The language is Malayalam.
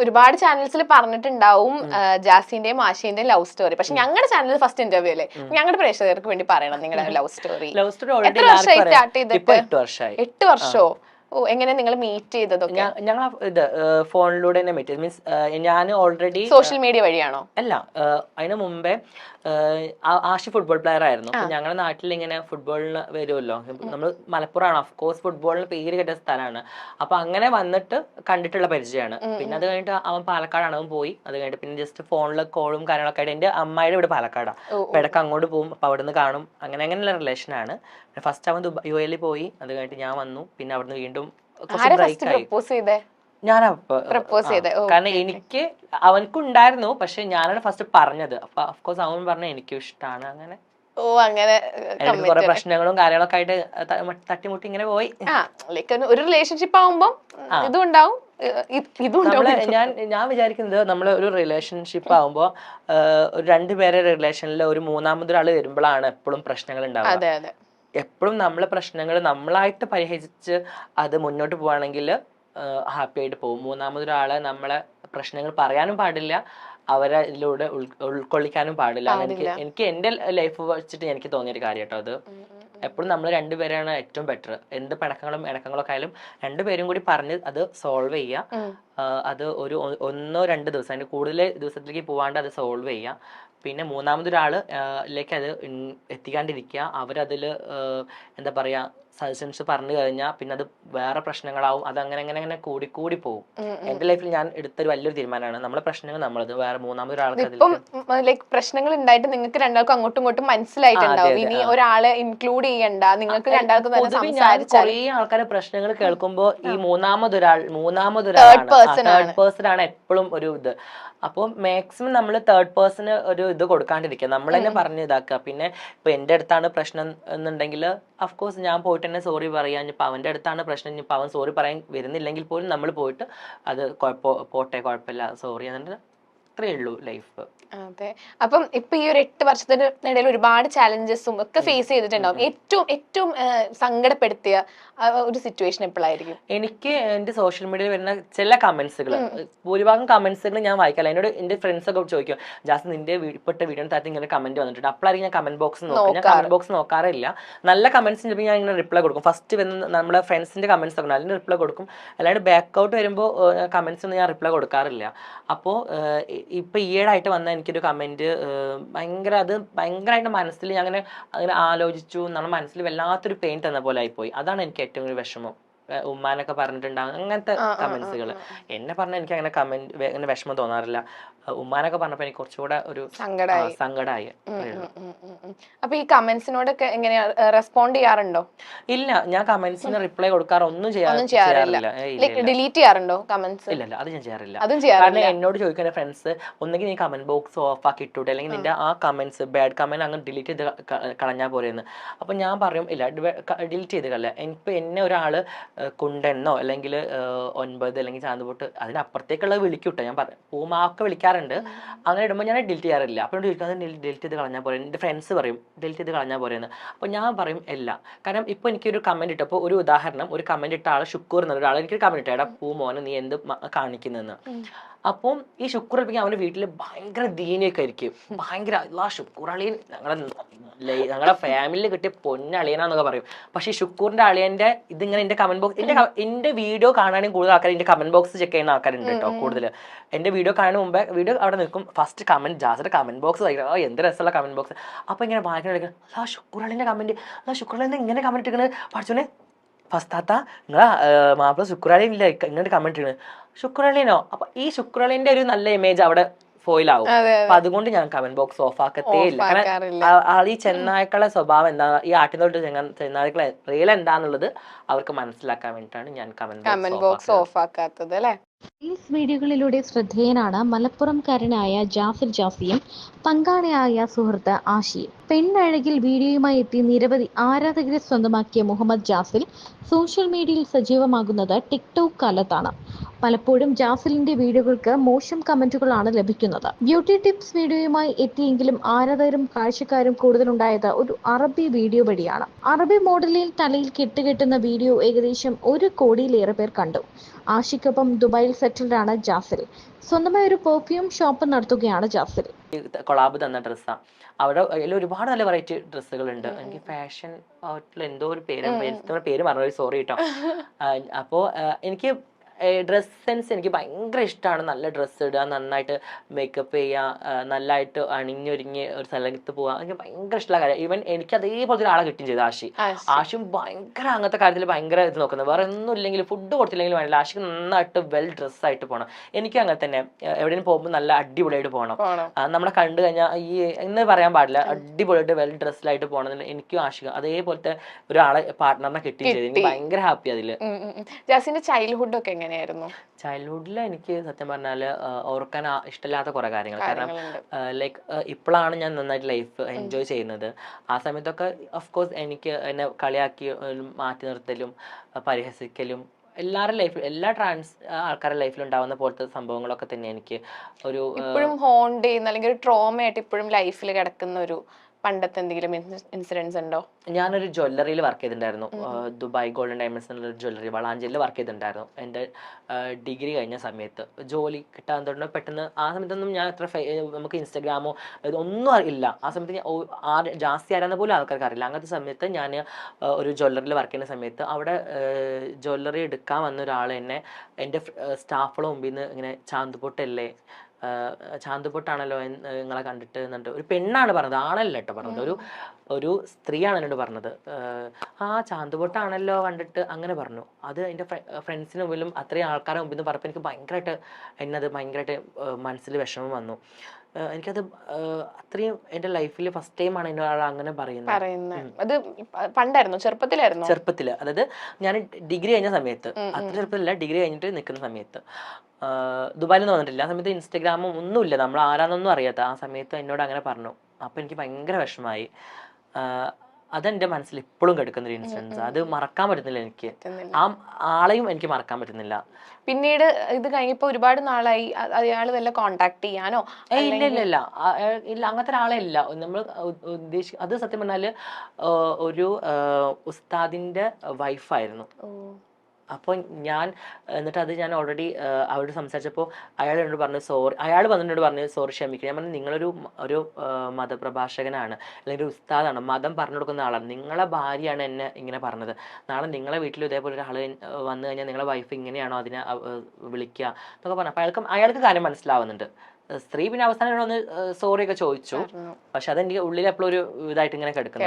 ഒരുപാട് ചാനൽസിൽ പറഞ്ഞിട്ടുണ്ടാവും ജാസിന്റെയും ആശിന്റെയും ലവ് സ്റ്റോറി. പക്ഷെ ഞങ്ങളുടെ ചാനലിൽ ഫസ്റ്റ് ഇന്റർവ്യൂ അല്ലേ, ഞങ്ങളുടെ പ്രേക്ഷകർക്ക് വേണ്ടി പറയണം നിങ്ങളുടെ ലവ് സ്റ്റോറി. എത്ര വർഷമായി സ്റ്റാർട്ട് ചെയ്തിട്ട്? 8 വർഷമോ? ഓ, എങ്ങനെ നിങ്ങൾ മീറ്റ് ചെയ്തതൊക്കെ? ഞങ്ങൾ ഇത് ഫോണിലൂടെ തന്നെ മീറ്റ് ചെയ്തു. മീൻസ് ഞാൻ ഓൾറെഡി സോഷ്യൽ മീഡിയ വഴിയാണോ? അല്ല, അതിന് മുമ്പേ ആഷി ഫുട്ബോൾ പ്ലെയർ ആയിരുന്നു. അപ്പൊ ഞങ്ങളുടെ നാട്ടിൽ ഇങ്ങനെ ഫുട്ബോളിന് വരുമല്ലോ, നമ്മൾ മലപ്പുറമാണ്, ഓഫ് കോഴ്സ് ഫുട്ബോളിന് പേര് കേട്ട സ്ഥലമാണ്. അപ്പൊ അങ്ങനെ വന്നിട്ട് കണ്ടിട്ടുള്ള പരിചയമാണ്. പിന്നെ അത് കഴിഞ്ഞിട്ട് അവൻ പാലക്കാടാണ്, അവൻ പോയി. അത് കഴിഞ്ഞിട്ട് പിന്നെ ജസ്റ്റ് ഫോണിൽ കോളും കാര്യങ്ങളൊക്കെ ആയിട്ട്. എന്റെ അമ്മായിയുടെ ഇവിടെ പാലക്കാടാണ്, അപ്പൊ ഇടയ്ക്ക് അങ്ങോട്ട് പോകും, അപ്പൊ അവിടെ നിന്ന് കാണും. അങ്ങനെയുള്ള റിലേഷനാണ്. ഫസ്റ്റ് അവൻ UAE പോയി, അത് കഴിഞ്ഞിട്ട് ഞാൻ വന്നു. പിന്നെ അവിടുന്ന് വീണ്ടും കാരണം എനിക്ക് അവനക്കുണ്ടായിരുന്നു, പക്ഷെ ഞാനാണ് ഫസ്റ്റ് പറഞ്ഞത്. അപ്പൊ അഫ്കോഴ്സ് അവൻ പറഞ്ഞു എനിക്കും ഇഷ്ടമാണ്. അങ്ങനെ കുറെ പ്രശ്നങ്ങളും കാര്യങ്ങളൊക്കെ ആയിട്ട് തട്ടിമുട്ടി ഇങ്ങനെ പോയി. ഒരു റിലേഷൻഷിപ്പ് ആവുമ്പോ ഇതുണ്ടാവും. ഞാൻ വിചാരിക്കുന്നത് നമ്മള് ഒരു റിലേഷൻഷിപ്പ് ആവുമ്പോ രണ്ടുപേരെ റിലേഷനിൽ ഒരു മൂന്നാമതൊരാള് വരുമ്പോഴാണ് എപ്പോഴും പ്രശ്നങ്ങൾ ഉണ്ടാവുക. എപ്പോഴും നമ്മളെ പ്രശ്നങ്ങൾ നമ്മളായിട്ട് പരിഹരിച്ച് അത് മുന്നോട്ട് പോവാണെങ്കിൽ ഹാപ്പി ആയിട്ട് പോകും. മൂന്നാമതൊരാളെ നമ്മളെ പ്രശ്നങ്ങൾ പറയാനും പാടില്ല, അവരെ ഇതിലൂടെ ഉൾക്കൊള്ളിക്കാനും പാടില്ല. എനിക്ക് എന്റെ ലൈഫ് വെച്ചിട്ട് എനിക്ക് തോന്നിയൊരു കാര്യം കേട്ടോ അത്. എപ്പോഴും നമ്മൾ രണ്ടുപേരാണ് ഏറ്റവും ബെറ്റർ. എന്ത് ഇണക്കങ്ങളൊക്കെ ആയാലും രണ്ടുപേരും കൂടി പറഞ്ഞ് അത് സോൾവ് ചെയ്യുക. അത് ഒരു 1-2 ദിവസം, അതിന് കൂടുതൽ ദിവസത്തിലേക്ക് പോവാണ്ട് അത് സോൾവ് ചെയ്യുക. പിന്നെ മൂന്നാമതൊരാളിലേക്ക് അത് എത്തിക്കാണ്ടിരിക്കുക. അവരതിൽ എന്താ പറയാ സജഷൻസ് പറഞ്ഞു കഴിഞ്ഞാൽ പിന്നെ അത് വേറെ പ്രശ്നങ്ങളാവും. അത് അങ്ങനെ കൂടി പോകും. എന്റെ ലൈഫിൽ ഞാൻ എടുത്തൊരു വലിയൊരു തീരുമാനമാണ്, നമ്മളെ പ്രശ്നങ്ങൾ നമ്മളത് വേറെ മൂന്നാമതൊരാൾക്ക് പ്രശ്നങ്ങൾ ഉണ്ടായിട്ട് നിങ്ങൾക്ക് രണ്ടാൾക്കും അങ്ങോട്ടും ഇങ്ങോട്ടും മനസ്സിലായിട്ടുണ്ടാവും. ഇനി ഒരാളെ ഇൻക്ലൂഡ് ചെയ്യണ്ട, നിങ്ങൾക്ക് രണ്ടാൾക്കും കുറേ ആൾക്കാരെ പ്രശ്നങ്ങൾ കേൾക്കുമ്പോൾ ഈ മൂന്നാമതൊരാളാണ്, തേർഡ് പേഴ്സൺ ആണ് എപ്പോഴും ഒരു ഇത്. അപ്പോൾ മാക്സിമം നമ്മൾ തേർഡ് പേഴ്സണ് ഒരു ഇത് കൊടുക്കാണ്ടിരിക്കുക, നമ്മൾ തന്നെ പറഞ്ഞ് ഇതാക്കുക. പിന്നെ ഇപ്പൊ എന്റെ അടുത്താണ് പ്രശ്നം എന്നുണ്ടെങ്കിൽ അഫ്കോഴ്സ് ഞാൻ പോയിട്ട് തന്നെ സോറി പറയാം. ഇനിയിപ്പോൾ അവന്റെ അടുത്താണ് പ്രശ്നം, ഇനിയിപ്പോൾ അവൻ സോറി പറയാൻ വരുന്നില്ലെങ്കിൽ പോലും നമ്മൾ പോയിട്ട് അത് പോട്ടെ കുഴപ്പമില്ല സോറി എന്നിട്ട് അത്രയേ ഉള്ളൂ ലൈഫ്. അതെ. അപ്പം ഇപ്പൊ ഈ ഒരു 8 വർഷത്തിനിടയിൽ ഒരുപാട് ചാലഞ്ചസും ഒക്കെ ഫേസ് ചെയ്തിട്ടുണ്ടാവും. ഏറ്റവും സങ്കടപ്പെടുത്തിയ ഒരു സിറ്റുവേഷൻ എപ്പോഴായിരിക്കും? എനിക്ക് എന്റെ സോഷ്യൽ മീഡിയയിൽ വരുന്ന ചില കമന്റ്സുകൾ, ഭൂരിഭാഗം കമന്റ്സുകൾ ഞാൻ വായിക്കാറില്ല. എന്നോട് എന്റെ ഫ്രണ്ട്സ് ഒക്കെ ചോദിക്കും, ജാസ് നിന്റെ ഇപ്പോഴത്തെ വീഡിയോ താഴത്ത് ഇങ്ങനെ കമന്റ് വന്നിട്ടുണ്ട്. അപ്പോഴായിരിക്കും ഞാൻ കമന്റ് ബോക്സ് നോക്കും. ഞാൻ കമന്റ് ബോക്സ് നോക്കാറില്ല. നല്ല കമന്റ്സ് ചിലപ്പോൾ ഞാൻ ഇങ്ങനെ റിപ്ലൈ കൊടുക്കും. ഫസ്റ്റ് വരുന്ന നമ്മുടെ ഫ്രണ്ട്സിന്റെ കമന്റ്സ് ഒക്കെ അതിന് റിപ്ലൈ കൊടുക്കും. അല്ലാണ്ട് ബാക്ക് ഔട്ട് വരുമ്പോൾ കമന്റ്സ് ഒന്നും ഞാൻ റിപ്ലൈ കൊടുക്കാറില്ല. അപ്പോൾ ഇപ്പൊ ഈയിടായിട്ട് വന്ന എനിക്കൊരു കമന്റ് ഭയങ്കരമായിട്ട് മനസ്സിൽ ഞാൻ അങ്ങനെ ആലോചിച്ചു. നമ്മുടെ മനസ്സിൽ വല്ലാത്തൊരു പെയിൻ തന്ന പോലെ ആയിപ്പോയി. അതാണ് എനിക്ക് ഏറ്റവും ഒരു വിഷമം. ഉമ്മാനൊക്കെ പറഞ്ഞിട്ടുണ്ടാകും അങ്ങനത്തെ കമന്റ്സുകൾ. എന്നെ പറഞ്ഞാൽ എനിക്ക് അങ്ങനെ വിഷമം തോന്നാറില്ല. ഉമ്മാനൊക്കെ പറഞ്ഞപ്പോ എനിക്ക് കുറച്ചുകൂടെ ഒരു സങ്കടമായി. അപ്പൊ ഈ കമന്റ്സിനോടൊക്കെ എങ്ങനെയാ റെസ്പോണ്ട് ചെയ്യാറുണ്ടോ? ഇല്ല, ഞാൻ കമന്റ്സിന് റിപ്ലൈ കൊടുക്കാറ് ഒന്നും ചെയ്യാറില്ല. ഡിലീറ്റ് ചെയ്യാറുണ്ടോ കമന്റ്സ്? ഇല്ല, അത് ഞാൻ ചെയ്യാറില്ല. കാരണം എന്നോട് ചോദിക്കുന്ന ഫ്രണ്ട്സ് ഒന്നെങ്കിൽ നീ കമന്റ് ബോക്സ് ഓഫ് ആക്കി ഇട്ടൂടെ, അല്ലെങ്കിൽ നിന്റെ ആ കമന്റ്സ് ബാഡ് കമന്റ് അങ്ങനെ ഡിലീറ്റ് ചെയ്ത് കളഞ്ഞാൽ പോരെയെന്ന്. അപ്പൊ ഞാൻ പറയും ഇല്ല, ഡിലീറ്റ് ചെയ്ത് കളയാ. ഇപ്പൊ എന്നെ ഒരാള് കുണ്ടെന്നോ അല്ലെങ്കിൽ 9 അല്ലെങ്കിൽ ചാന്തുപൊട്ട് അതിനപ്പുറത്തേക്കുള്ളത് വിളിക്കൂട്ടോ. ഞാൻ പൂമാക്കെ വിളിക്കാറുണ്ട്. അങ്ങനെ ഇടുമ്പോൾ ഞാൻ ഡിലീറ്റ് ചെയ്യാറില്ല. അപ്പോൾ ചോദിക്കാതെ ഡിലീറ്റ് ചെയ്ത് കളഞ്ഞാൽ പോരെ. എൻ്റെ ഫ്രണ്ട്സ് പറയും ഡിലീറ്റ് ചെയ്ത് കളഞ്ഞാൽ പോരെയെന്ന്. അപ്പോൾ ഞാൻ പറയും ഇല്ല. കാരണം ഇപ്പോൾ എനിക്കൊരു കമന്റ് ഇട്ടപ്പോൾ, ഒരു ഉദാഹരണം, ഒരു കമന്റ് ഇട്ട ആൾ ഷുക്കൂർ എന്നൊരു ഒരാൾ എനിക്കൊരു കമന്റ് ഇട്ട, എടാ പൂ മോനെ നീ എന്ത് കാണിക്കുന്നതെന്ന്. അപ്പം ഈ ശുക്കൂർ അടിപ്പിക്കാൻ അവന്റെ വീട്ടിൽ ഭയങ്കര ദീനിയൊക്കെ ആയിരിക്കും. ഭയങ്കര ശുക്കൂർ അളിയൻ ഞങ്ങളുടെ ഫാമിലിയിൽ കിട്ടിയ പൊന്നളിയനാന്നൊക്കെ പറയും. പക്ഷെ ഈ ശുക്കൂറിന്റെ അളിയന്റെ ഇതിങ്ങനെ എന്റെ കമന്റ് ബോക്സ്, എന്റെ വീഡിയോ കാണാനും കൂടുതൽ ആൾക്കാർ എന്റെ കമന്റ് ബോക്സ് ചെക്ക് ചെയ്യുന്ന ആൾക്കാരുണ്ട് കേട്ടോ. കൂടുതൽ എന്റെ വീഡിയോ കാണുന്ന മുമ്പേ വീഡിയോ അവിടെ നിൽക്കും, ഫസ്റ്റ് കമന്റ് ജാസിന്റെ കമന്റ് ബോക്സ് വായിക്കണം. എന്ത് രസമുള്ള കമന്റ് ബോക്സ്. അപ്പൊ ഇങ്ങനെ വായിക്കാൻ ശുക്കൂർ അളിയന്റെ കമന്റ്, ശുക്കൂർ അളിയൻ ഇങ്ങനെ കമന്റ് ഇട്ടിരിക്കുന്നത് പഠിച്ചോനെ ഫസ്താത്ത നിങ്ങളാ മാപ്പിള ശുക്രാളിയൻ ഇല്ല ഇങ്ങനെ കമന്റ് ഇടുന്നത്. ശുക്രാളിയനോ? അപ്പൊ ഈ ശുക്രാളിയന്റെ ഒരു നല്ല ഇമേജ് അവിടെ ഫോയിലാവും. അപ്പൊ അതുകൊണ്ട് ഞാൻ കമന്റ് ബോക്സ് ഓഫ് ആക്കത്തേ ഇല്ല. കാരണം ഈ ചെന്നായ്ക്കളെ സ്വഭാവം എന്താ, ഈ ആട്ടിൻതോട്ട് ചെന്നായ്ക്കളെ റിയൽ എന്താന്നുള്ളത് അവർക്ക് മനസ്സിലാക്കാൻ വേണ്ടിയിട്ടാണ് ഞാൻ കമന്റ് ബോക്സ് ഓഫ് ആക്കാത്തത് അല്ലേ. റീൽസ് വീഡിയോകളിലൂടെ ശ്രദ്ധേയനാണ് മലപ്പുറംകാരനായ ജാസിർ ജാസിയും പങ്കാളിയായ സുഹൃത്ത് ആഷിയും. പെണ്ണഴകിൽ വീഡിയോയുമായി എത്തി നിരവധി ആരാധകരെ സ്വന്തമാക്കിയ മുഹമ്മദ് ജാസിൽ സോഷ്യൽ മീഡിയയിൽ സജീവമാകുന്നത് ടിക്ടോക്ക് കാലത്താണ്. പലപ്പോഴും ജാസിലിന്റെ വീഡിയോകൾക്ക് മോശം കമന്റുകളാണ് ലഭിക്കുന്നത്. ബ്യൂട്ടി ടിപ്സ് വീഡിയോയുമായി എത്തിയെങ്കിലും ആരാധകരും കാഴ്ചക്കാരും കൂടുതലുണ്ടായത് ഒരു അറബി വീഡിയോ വഴിയാണ്. അറബി മോഡലിൽ തലയിൽ കെട്ടുകെട്ടുന്ന വീഡിയോ ഏകദേശം 1 കോടിയിലേറെ പേർ കണ്ടു. ആഷിക്കൊപ്പം ദുബായിൽ സെറ്റിൽഡാണ് ജാസിൽ. സ്വന്തമായി ഒരു പെർഫ്യൂം ഷോപ്പ് നടത്തുകയാണ് ജാസിൽ. കൊളാബ് തന്ന ഡ്രസ്സാണ്. അവിടെ അതിൽ ഒരുപാട് നല്ല വെറൈറ്റി ഡ്രസ്സുകളുണ്ട്. എനിക്ക് ഫാഷൻ ഔട്ട്ലെറ്റ് എന്തോ ഒരു പേര് പറഞ്ഞു, സോറി കേട്ടോ. അപ്പോൾ എനിക്ക് ഡ്രസ് സെൻസ് എനിക്ക് ഭയങ്കര ഇഷ്ടമാണ്. നല്ല ഡ്രസ്സ് ഇടുക, നന്നായിട്ട് മേക്കപ്പ് ചെയ്യുക, നല്ലതായിട്ട് അണിഞ്ഞൊരുങ്ങി ഒരു സ്ഥലത്ത് പോവുക, എനിക്ക് ഭയങ്കര ഇഷ്ടമുള്ള കാര്യം. ഈവൻ എനിക്ക് അതേപോലത്തെ ഒരാളെ കിട്ടുകയും ചെയ്തു ആഷിയും ഭയങ്കര അങ്ങനത്തെ കാര്യത്തിൽ ഭയങ്കര ഇത് നോക്കുന്നത്. വേറെ ഒന്നും ഇല്ലെങ്കിൽ ഫുഡ് കൊടുത്തില്ലെങ്കിലും വേണ്ടില്ല, ആഷിക്ക് നന്നായിട്ട് വെൽ ഡ്രസ്സായിട്ട് പോകണം. എനിക്കും അങ്ങനെ തന്നെ എവിടെയും പോകുമ്പോൾ നല്ല അടിപൊളിയായിട്ട് പോകണം. നമ്മളെ കണ്ടു കഴിഞ്ഞാൽ ഈ എന്ന് പറയാൻ പാടില്ല, അടിപൊളിയായിട്ട് വെൽ ഡ്രസ്ഡിലായിട്ട് പോകണം. എനിക്കും ആഷിക്കും അതേപോലത്തെ ഒരാളെ പാർട്ട്ണറിനെ കിട്ടുകയും ചെയ്തു. എനിക്ക് ഭയങ്കര ഹാപ്പി അതില്. ജാസിന്റെ ചൈൽഡ്ഹുഡ് ഒക്കെ എങ്ങനെയായിരുന്നു? ചൈൽഡ്ഹുഡിൽ എനിക്ക് സത്യം പറഞ്ഞാല് ഓർക്കാൻ ഇഷ്ടമില്ലാത്ത കുറെ കാര്യങ്ങൾ. കാരണം ലൈക്ക് ഇപ്പോഴാണ് ഞാൻ നന്നായിട്ട് ലൈഫ് എൻജോയ് ചെയ്യുന്നത്. ആ സമയത്തൊക്കെ ഓഫ് കോഴ്സ് എനിക്ക് എന്നെ കളിയാക്കി മാറ്റി നിർത്തലും പരിഹസിക്കലും എല്ലാവരുടെ ലൈഫിൽ, എല്ലാ ആൾക്കാരുടെ ലൈഫിൽ ഉണ്ടാവുന്ന പോലത്തെ സംഭവങ്ങളൊക്കെ തന്നെ എനിക്ക് ഒരു ഇപ്പോഴും ഹോണ്ട് ചെയ്യുന്ന അല്ലെങ്കിൽ ഒരു ട്രോമ ആയിട്ട് ഇപ്പോഴും ലൈഫിൽ കിടക്കുന്ന ഒരു പണ്ടത്തെ എന്തെങ്കിലും ഇൻസിഡൻസ് ഉണ്ടോ? ഞാനൊരു ജ്വല്ലറിയിൽ വർക്ക് ചെയ്തിട്ടുണ്ടായിരുന്നു. ദുബായ് ഗോൾഡൻ ഡയമണ്ട്സ് എന്നുള്ള ജ്വല്ലറി വളാഞ്ചേരിയിൽ വർക്ക് ചെയ്തിട്ടുണ്ടായിരുന്നു. എൻ്റെ ഡിഗ്രി കഴിഞ്ഞ സമയത്ത് ജോലി കിട്ടാൻ തുടങ്ങി. പെട്ടെന്ന് ആ സമയത്തൊന്നും ഞാൻ നമുക്ക് ഇൻസ്റ്റാഗ്രാമോ ഒന്നും ഇല്ല. ആ സമയത്ത് ജാസ്തി ആരാന്ന് പോലും ആൾക്കാർക്ക് അറിയില്ല. അങ്ങനത്തെ സമയത്ത് ഞാൻ ഒരു ജ്വല്ലറിയിൽ വർക്ക് ചെയ്യുന്ന സമയത്ത് അവിടെ ജ്വല്ലറി എടുക്കാൻ വന്ന ഒരാൾ എന്നെ എൻ്റെ സ്റ്റാഫുകളുടെ മുമ്പിൽ നിന്ന് ഇങ്ങനെ ചാന്തുപൊട്ടല്ലേ, ചാന്തുപൊട്ടാണല്ലോ നിങ്ങളെ കണ്ടിട്ട് എന്നിട്ട് ഒരു പെണ്ണാണ് പറഞ്ഞത്, ആണല്ല കേട്ടോ പറഞ്ഞത്, ഒരു സ്ത്രീയാണ് എന്നോട് പറഞ്ഞത്. ആ ചാന്തുപൊട്ടാണല്ലോ കണ്ടിട്ട് അങ്ങനെ പറഞ്ഞു. അത് എൻ്റെ ഫ്രണ്ട്സിന് മുമ്പിലും അത്രയും ആൾക്കാരുടെ മുമ്പിൽ നിന്ന് പറഞ്ഞപ്പോൾ എനിക്ക് ഭയങ്കരമായിട്ട് മനസ്സിൽ വിഷമം വന്നു. എനിക്കത് അത്രയും എൻ്റെ ലൈഫിൽ ഫസ്റ്റ് ടൈമാണ് എൻ്റെ ഒരാൾ അങ്ങനെ പറയുന്നത്. അത് പണ്ടായിരുന്നു, ചെറുപ്പത്തില്, അതായത് ഞാൻ ഡിഗ്രി കഴിഞ്ഞ സമയത്ത്, അത്ര ചെറുപ്പത്തിലല്ല, ഡിഗ്രി കഴിഞ്ഞിട്ട് നിൽക്കുന്ന സമയത്ത്. ദുബായിലൊന്നും വന്നിട്ടില്ല. ആ സമയത്ത് ഇൻസ്റ്റാഗ്രാമും ഒന്നുമില്ല, നമ്മൾ ആരാന്നൊന്നും അറിയാത്ത ആ സമയത്ത് എന്നോട് അങ്ങനെ പറഞ്ഞു. അപ്പോൾ എനിക്ക് ഭയങ്കര വിഷമമായി. അതെന്റെ മനസ്സിൽ ഇപ്പോഴും കിടക്കുന്ന ഒരു ഇൻസിഡൻസ്. അത് മറക്കാൻ പറ്റുന്നില്ല എനിക്ക്. ആ ആളെയും എനിക്ക് മറക്കാൻ പറ്റുന്നില്ല. പിന്നീട് ഇത് കഴിഞ്ഞപ്പോ ഒരുപാട് നാളായി അയാൾ വല്ല കോണ്ടാക്ട് ചെയ്യാനോ? ഇല്ല അങ്ങനത്തെ ഒരാളെ ഇല്ല നമ്മൾ ഉദ്ദേശിക്കുക. അത് സത്യം പറഞ്ഞാല് ഒരു ഉസ്താദിന്റെ വൈഫായിരുന്നു. അപ്പോൾ എന്നിട്ട് അത് ഞാൻ ഓൾറെഡി അവരോട് സംസാരിച്ചപ്പോൾ അയാൾ എന്നോട് പറഞ്ഞു സോറി. അയാൾ വന്നിട്ട് പറഞ്ഞു സോറി, ക്ഷമിക്കുക. ഞാൻ പറഞ്ഞു നിങ്ങളൊരു മതപ്രഭാഷകനാണ്, അല്ലെങ്കിൽ ഒരു ഉസ്താദാണ്, മതം പറഞ്ഞു കൊടുക്കുന്ന ആളാണ്. നിങ്ങളെ ഭാര്യയാണ് എന്നെ ഇങ്ങനെ പറഞ്ഞത്. നാളെ നിങ്ങളെ വീട്ടിൽ ഇതേപോലെ ഒരാൾ വന്നു കഴിഞ്ഞാൽ നിങ്ങളെ വൈഫ് ഇങ്ങനെയാണോ അതിനെ വിളിക്കുക എന്നൊക്കെ പറഞ്ഞു. അപ്പോൾ അയാൾക്ക് കാര്യം മനസ്സിലാവുന്നുണ്ട്. സ്ത്രീ പിന്നെ അവസാനം ഒന്ന് സോറി ഒക്കെ ചോദിച്ചു. പക്ഷെ അതെനിക്ക് ഉള്ളിൽ എപ്പോഴും ഒരു ഇതായിട്ട് ഇങ്ങനെ കിടക്കുന്നു.